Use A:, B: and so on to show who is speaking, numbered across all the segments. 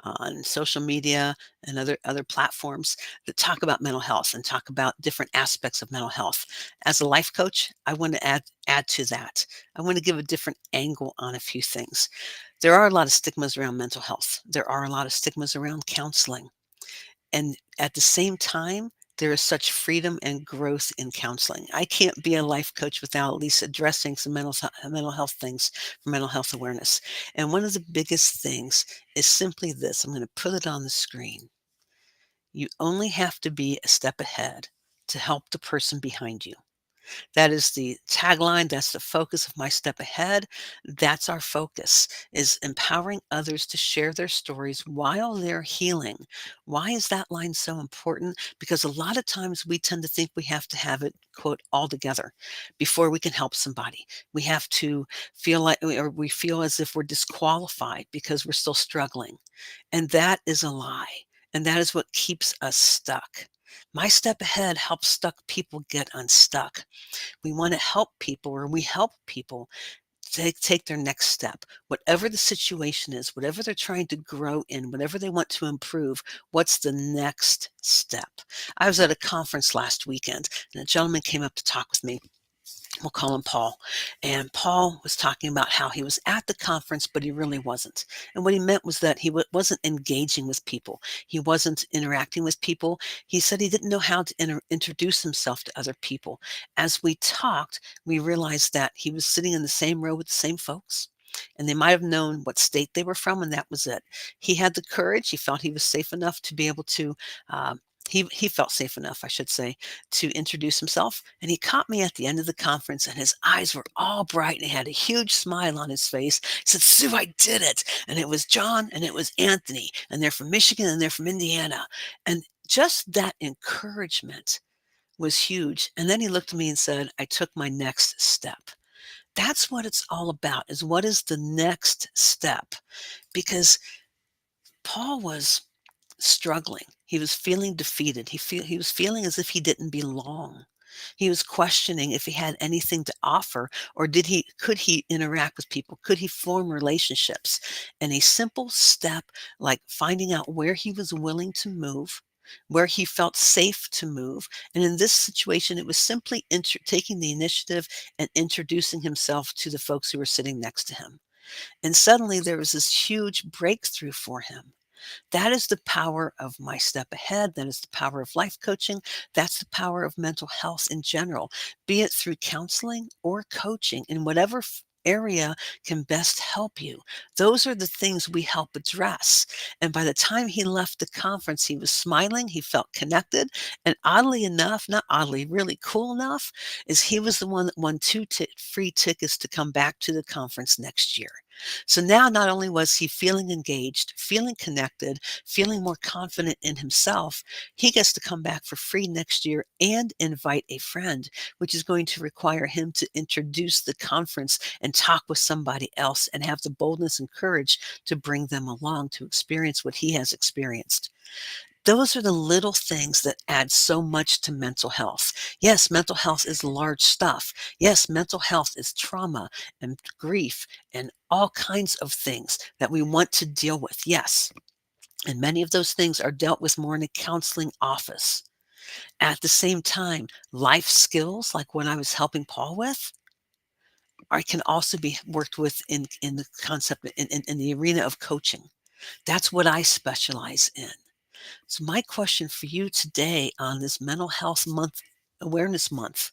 A: on social media and other platforms that talk about mental health and talk about different aspects of mental health. As a life coach, I want to add to that. I want to give a different angle on a few things. There are a lot of stigmas around mental health. There are a lot of stigmas around counseling. And at the same time, there is such freedom and growth in counseling. I can't be a life coach without at least addressing some mental health things for mental health awareness. And one of the biggest things is simply this. I'm going to put it on the screen. You only have to be a step ahead to help the person behind you. That is the tagline. That's the focus of My Step Ahead. That's our focus, is empowering others to share their stories while they're healing. Why is that line so important? Because a lot of times we tend to think we have to have it, quote, all together before we can help somebody. We have to feel like, or we feel as if we're disqualified because we're still struggling. And that is a lie. And that is what keeps us stuck. My Step Ahead helps stuck people get unstuck. We want to help people, or we help people take their next step. Whatever the situation is, whatever they're trying to grow in, whatever they want to improve, what's the next step? I was at a conference last weekend and a gentleman came up to talk with me. We'll call him Paul. And Paul was talking about how he was at the conference, but he really wasn't. And what he meant was that he wasn't engaging with people. He wasn't interacting with people. He said he didn't know how to introduce himself to other people. As we talked, we realized that he was sitting in the same row with the same folks. And they might have known what state they were from, and that was it. He had the courage. He felt he was safe enough to be able to, he felt safe enough, I should say, to introduce himself. And he caught me at the end of the conference, and his eyes were all bright, and he had a huge smile on his face. He said, "Sue, I did it." And it was John and it was Anthony, and they're from Michigan and they're from Indiana. And just that encouragement was huge. And then he looked at me and said, "I took my next step." That's what it's all about, is what is the next step? Because Paul was struggling. He was feeling defeated. He was feeling as if he didn't belong. He was questioning if he had anything to offer, or could he interact with people? Could he form relationships? And a simple step like finding out where he was willing to move, where he felt safe to move. And in this situation, it was simply taking the initiative and introducing himself to the folks who were sitting next to him. And suddenly there was this huge breakthrough for him. That is the power of My Step Ahead. That is the power of life coaching. That's the power of mental health in general, be it through counseling or coaching in whatever area can best help you. Those are the things we help address. And by the time he left the conference, he was smiling, he felt connected. And oddly enough, not oddly, really cool enough, is he was the one that won two free tickets to come back to the conference next year. So now not only was he feeling engaged, feeling connected, feeling more confident in himself, he gets to come back for free next year and invite a friend, which is going to require him to introduce the conference and talk with somebody else and have the boldness and courage to bring them along to experience what he has experienced. Those are the little things that add so much to mental health. Yes, mental health is large stuff. Yes, mental health is trauma and grief and all kinds of things that we want to deal with. Yes. And many of those things are dealt with more in a counseling office. At the same time, life skills, like what I was helping Paul with, I can also be worked with in the concept in the arena of coaching. That's what I specialize in. So my question for you today on this mental health month, awareness month,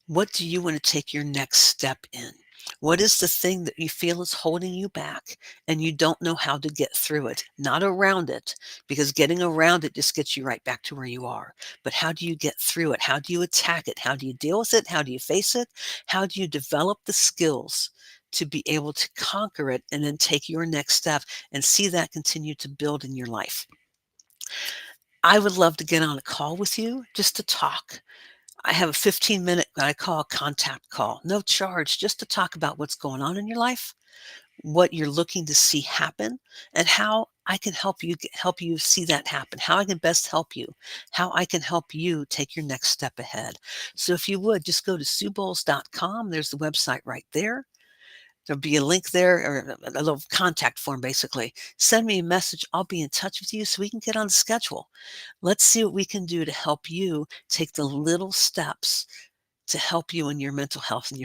A: what do you want to take your next step in? What is the thing that you feel is holding you back and you don't know how to get through it, not around it, because getting around it just gets you right back to where you are. But how do you get through it? How do you attack it? How do you deal with it? How do you face it? How do you develop the skills to be able to conquer it and then take your next step and see that continue to build in your life? I would love to get on a call with you just to talk. I have a 15-minute, what I call a contact call, no charge, just to talk about what's going on in your life, what you're looking to see happen, and how I can help you see that happen, how I can best help you, how I can help you take your next step ahead. So if you would, just go to SueBowles.com. There's the website right there. There'll be a link there or a little contact form basically. Send me a message. I'll be in touch with you so we can get on the schedule. Let's see what we can do to help you take the little steps to help you in your mental health and your